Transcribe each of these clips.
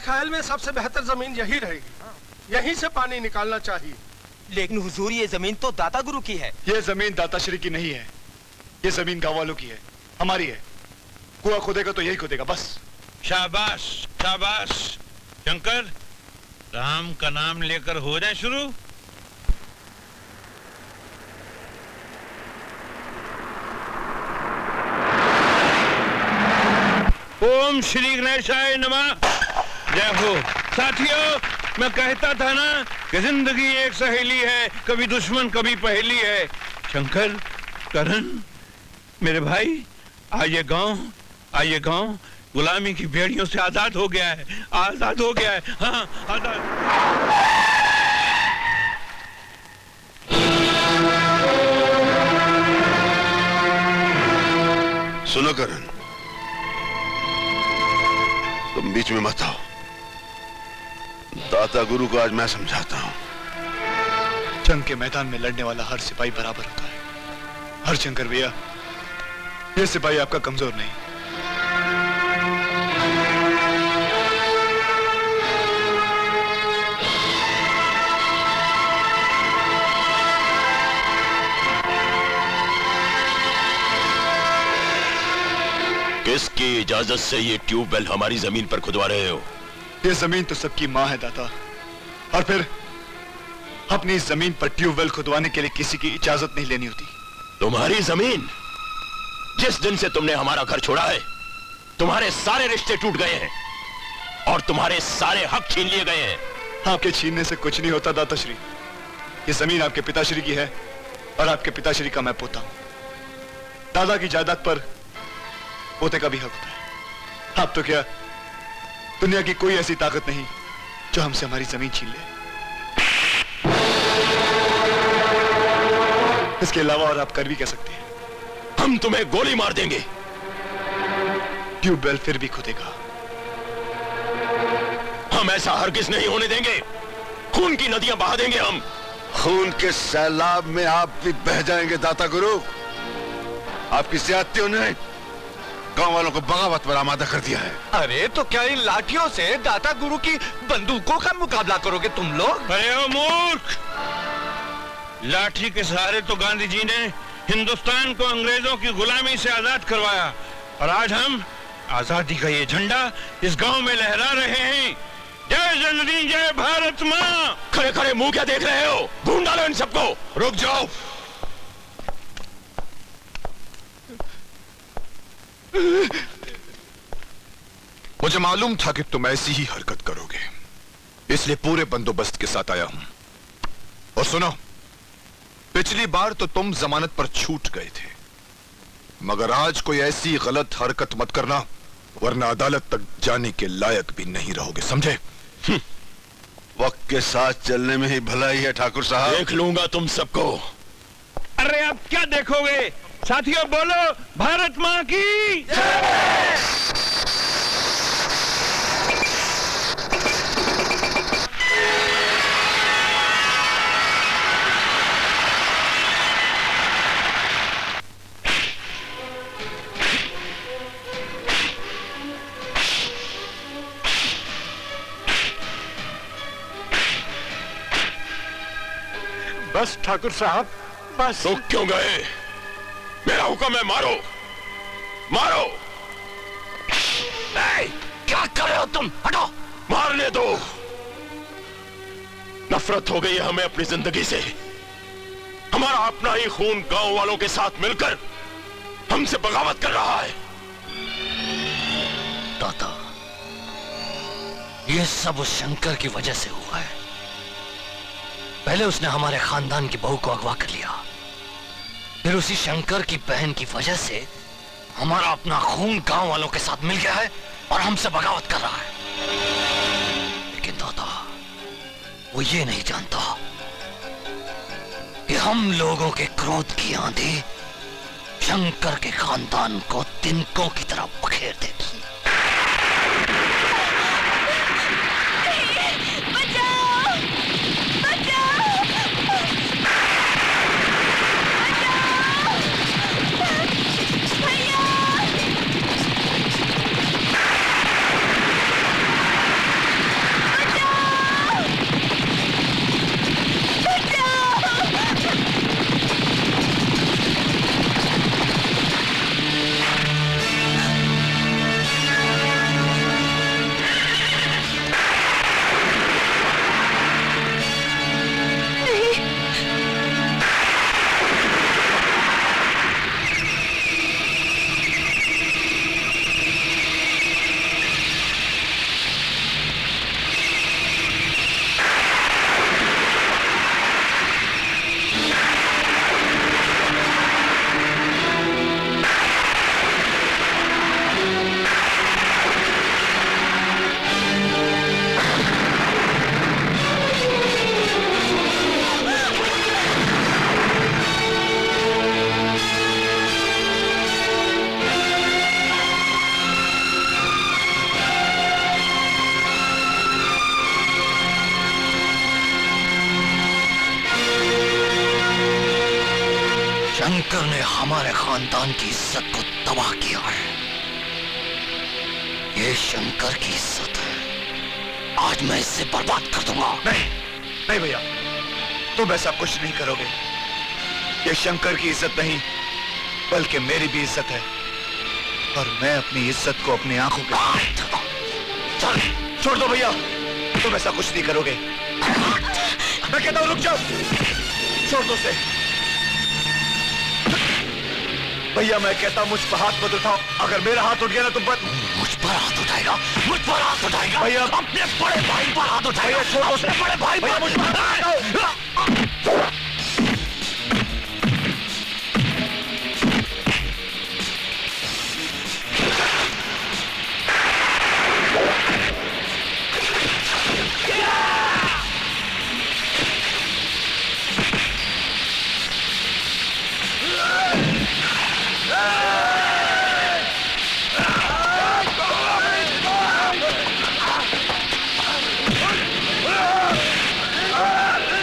ख्याल में सबसे बेहतर जमीन यही रहेगी। यहीं से पानी निकालना चाहिए। लेकिन हुजूर, ये जमीन तो दाता गुरु की है। ये जमीन दाताश्री की नहीं है, ये जमीन गांव वालों की है, हमारी है। कुआं खोदेगा तो यही खोदेगा बस। शाबाश शाबाश। शंकर, राम का नाम लेकर हो जाए शुरू। ओम श्री गणेशाय नमः। जय हो। साथियों, मैं कहता था ना कि जिंदगी एक सहेली है, कभी दुश्मन कभी पहेली है। शंकर, करण, मेरे भाई, आइए गांव गुलामी की बेड़ियों से आजाद हो गया है, आजाद हो गया है। हाँ, आजाद। सुनो करण, तुम बीच में मत आओ। दाता गुरु को आज मैं समझाता हूं। जंग के मैदान में लड़ने वाला हर सिपाही बराबर होता है। हर शंकर भैया, ये सिपाही आपका कमजोर नहीं। किसकी इजाजत से ये ट्यूबवेल हमारी जमीन पर खुदवा रहे हो? ये जमीन तो सबकी मां है दाता, और फिर अपनी जमीन पर ट्यूबवेल खुदवाने के लिए किसी की इजाजत नहीं लेनी होती। तुम्हारी जमीन? जिस दिन से तुमने हमारा घर छोड़ा है, तुम्हारे सारे रिश्ते टूट गए हैं और तुम्हारे सारे हक छीन लिए गए हैं। आपके छीनने से कुछ नहीं होता दाताश्री। ये जमीन आपके पिताश्री की है और आपके पिताश्री का मैं पोता हूं। दादा की जायदाद पर पोते का भी हक होता है। आप तो क्या, दुनिया की कोई ऐसी ताकत नहीं जो हमसे हमारी जमीन छीन ले। इसके अलावा और आप कर भी कह सकते हैं। हम तुम्हें गोली मार देंगे। ट्यूबवेल फिर भी खुदेगा। हम ऐसा हरगिज नहीं होने देंगे। खून की नदियां बहा देंगे हम। खून के सैलाब में आप भी बह जाएंगे दाता गुरु। आपकी ज्यादतियों ने गांव वालों को बगावत पर आमादा कर दिया है। अरे तो क्या इन लाठियों से दाता गुरु की बंदूकों का मुकाबला करोगे तुम लोग? अरे ओ मूर्ख, लाठी के सहारे तो गांधी जी ने हिंदुस्तान को अंग्रेजों की गुलामी से आजाद करवाया, और आज हम आजादी का ये झंडा इस गांव में लहरा रहे हैं। जय जननी, जय भारत माँ। खड़े खड़े मुंह क्या देख रहे हो? ढूंढ डालो इन सबको। रुक जाओ। मुझे मालूम था कि तुम ऐसी ही हरकत करोगे, इसलिए पूरे बंदोबस्त के साथ आया हूं। और सुनो, पिछली बार तो तुम जमानत पर छूट गए थे, मगर आज कोई ऐसी गलत हरकत मत करना, वरना अदालत तक जाने के लायक भी नहीं रहोगे, समझे? वक्त के साथ चलने में ही भलाई है ठाकुर साहब। देख लूंगा तुम सबको। अरे अब क्या देखोगे? साथियों बोलो, भारत माँ की जय। बस ठाकुर साहब, बस। रुक क्यों गए? मेरा हुक्म है, मारो मारो। क्या कर रहे हो तुम? हटो। मारने दो। नफरत हो गई है हमें अपनी जिंदगी से। हमारा अपना ही खून गांव वालों के साथ मिलकर हमसे बगावत कर रहा है। दादा, ये सब उस शंकर की वजह से हुआ है। पहले उसने हमारे खानदान की बहू को अगवा कर लिया, फिर उसी शंकर की बहन की वजह से हमारा अपना खून गांव वालों के साथ मिल गया है और हमसे बगावत कर रहा है। लेकिन दादा, वो ये नहीं जानता कि हम लोगों के क्रोध की आंधी शंकर के खानदान को तिनकों की तरह बखेर देगी। हमारे खानदान की इज्जत को तबाह किया है। ये शंकर की इज्जत है, आज मैं इसे बर्बाद कर दूंगा। नहीं भैया, तुम ऐसा कुछ नहीं करोगे। ये शंकर की इज्जत नहीं बल्कि मेरी भी इज्जत है, और मैं अपनी इज्जत को अपनी आंखों के चल छोड़ दो भैया, तुम ऐसा कुछ नहीं करोगे। मैं कहता हूं रुक जाओ, छोड़ दो उसे। भैया मैं कहता हूं मुझ पर हाथ मत उठाओ, अगर मेरा हाथ उठ गया ना तुम पर। मुझ पर हाथ उठाएगा, मुझ पर हाथ उठाएगा भैया, अपने बड़े भाई पर हाथ उठाएगा। भैया छोड़ दो उसे। अपने बड़े भाई भैया मुझ पर हाथ उठाओ।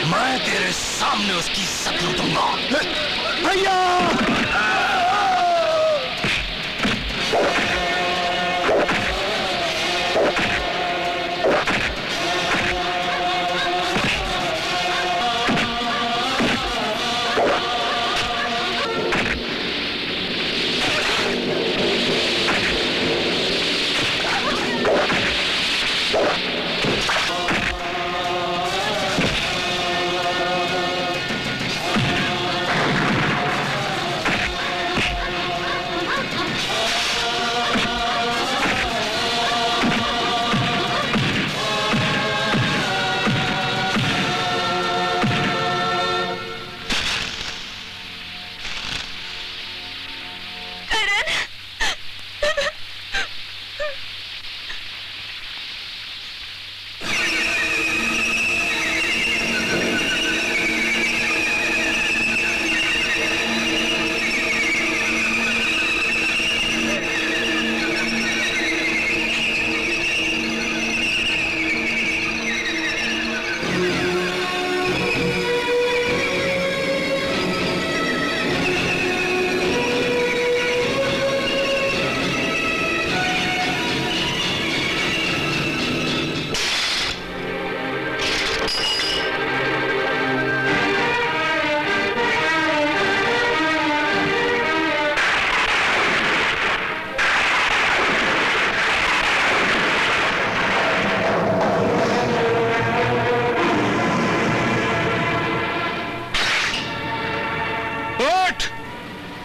मैं तेरे सामने उसकी इज्जत लूटूंगा। भैया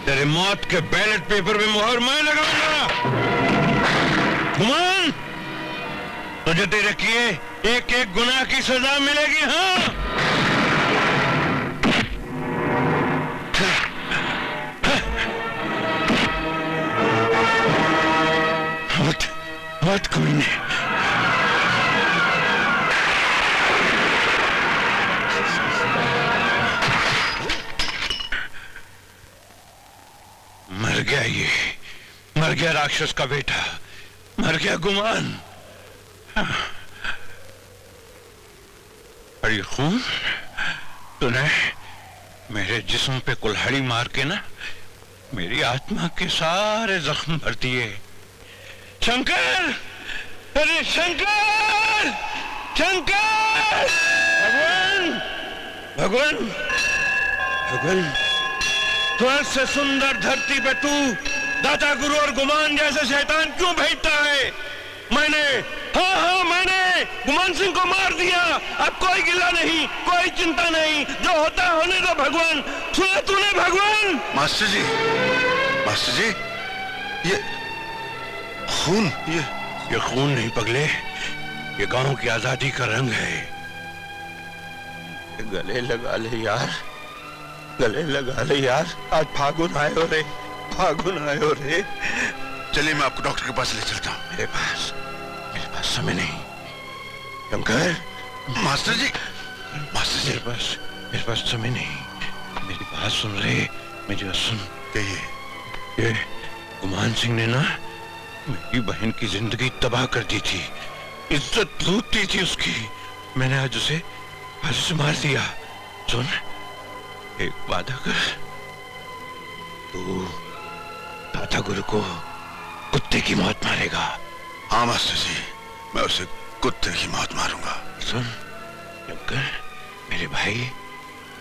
तेरे मौत के बैलेट पेपर में मुहर मैं लगाऊंगा। गुमान, तुझे तेरे किए एक एक गुनाह की सजा मिलेगी। हाँ, मत कोई नहीं। मर गया राक्षस का बेटा, मर गया गुमान। और ये खून तूने मेरे जिस्म पे कुल्हाड़ी मार के ना मेरी आत्मा के सारे जख्म भर दिए। शंकर, अरे शंकर, शंकर, भगवान, भगवान, भगवान, स्वर्ग से सुंदर धरती पे तू दाता गुरु और गुमान जैसे शैतान क्यों भेजता है? मैंने गुमान सिंह को मार दिया। अब कोई गिला नहीं, कोई चिंता नहीं, जो होता होने दो। भगवान, सुना तूने भगवान? मास्टर जी, मास्टर जी, ये खून, ये खून नहीं पगले, ये गांव की आजादी का रंग है। गले लगा ले यार, गले लगा ले यार। आज फागुन आए हो रे, फागुन आए हो रे। चलिए मैं आपको डॉक्टर के पास ले चलता हूँ। मेरे पास समय नहीं। शंकर, मास्टर जी, मास्टर जी, मेरे पास समय नहीं। मेरी बात सुन रहे, मेरी बात सुन। कहिए। ये गुमान सिंह ने ना मेरी बहन की जिंदगी तबाह कर दी थी, इज्जत लूट दी थी उसकी। मैंने आज उसे फांसी से मार दिया। सुन, एक वादा कर, तू दाता गुरु को कुत्ते की मौत मारेगा। हाँ मास्टर जी, मैं उसे कुत्ते की मौत मारूंगा। सुन शंकर, मेरे भाई,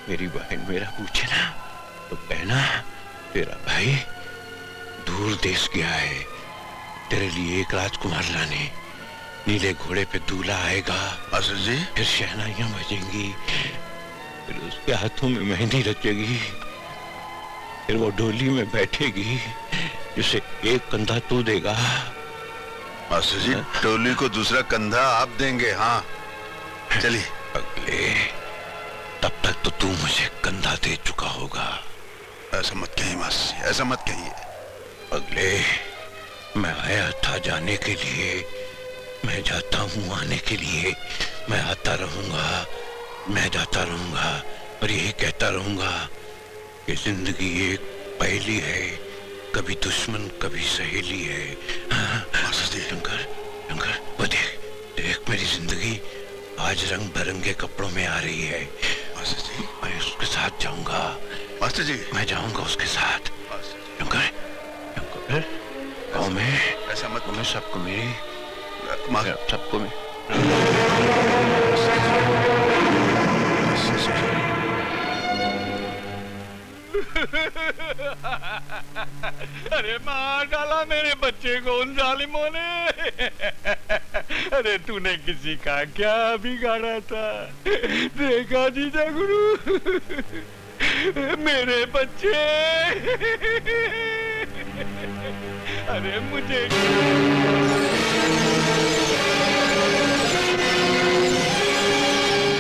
मेरी बहन मेरा पूछे ना तो कहना तेरा भाई दूर देश गया है तेरे लिए एक राजकुमार लाने। नीले घोड़े पे दूल्हा आएगा मास्टर जी। फिर शहनाइयां बजेंगी, फिर उसके हाथों में मेहंदी रचेगी, फिर वो डोली में बैठेगी जिसे एक कंधा तू देगा। मास्टर जी, टोली को दूसरा कंधा आप देंगे। हाँ चलिए। अगले तब तक तो तू मुझे कंधा दे चुका होगा। ऐसा मत कहिए मास्टर जी, ऐसा मत कहिए। अगले मैं आया था जाने के लिए, मैं जाता हूँ आने के लिए। मैं आता रहूंगा, मैं जाता रहूंगा और यही कहता रहूंगा कि जिंदगी एक पहेली है, कभी दुश्मन कभी सहेली है। हाँ, मास्टर जी। शंकर, शंकर, वो देख देख मेरी जिंदगी आज रंग बिरंगे कपड़ों में आ रही है। मास्टर जी। मैं उसके साथ जाऊंगा। मास्टर जी। मैं जाऊंगा उसके साथ। शंकर, शंकर, गाँव में ऐसा मत। मैं सबको मेरी सबको मैं अरे मार डाला मेरे बच्चे को उन जालिमों ने। अरे तूने किसी का क्या बिगाड़ा था? देखा जीजा गुरु, मेरे बच्चे। अरे मुझे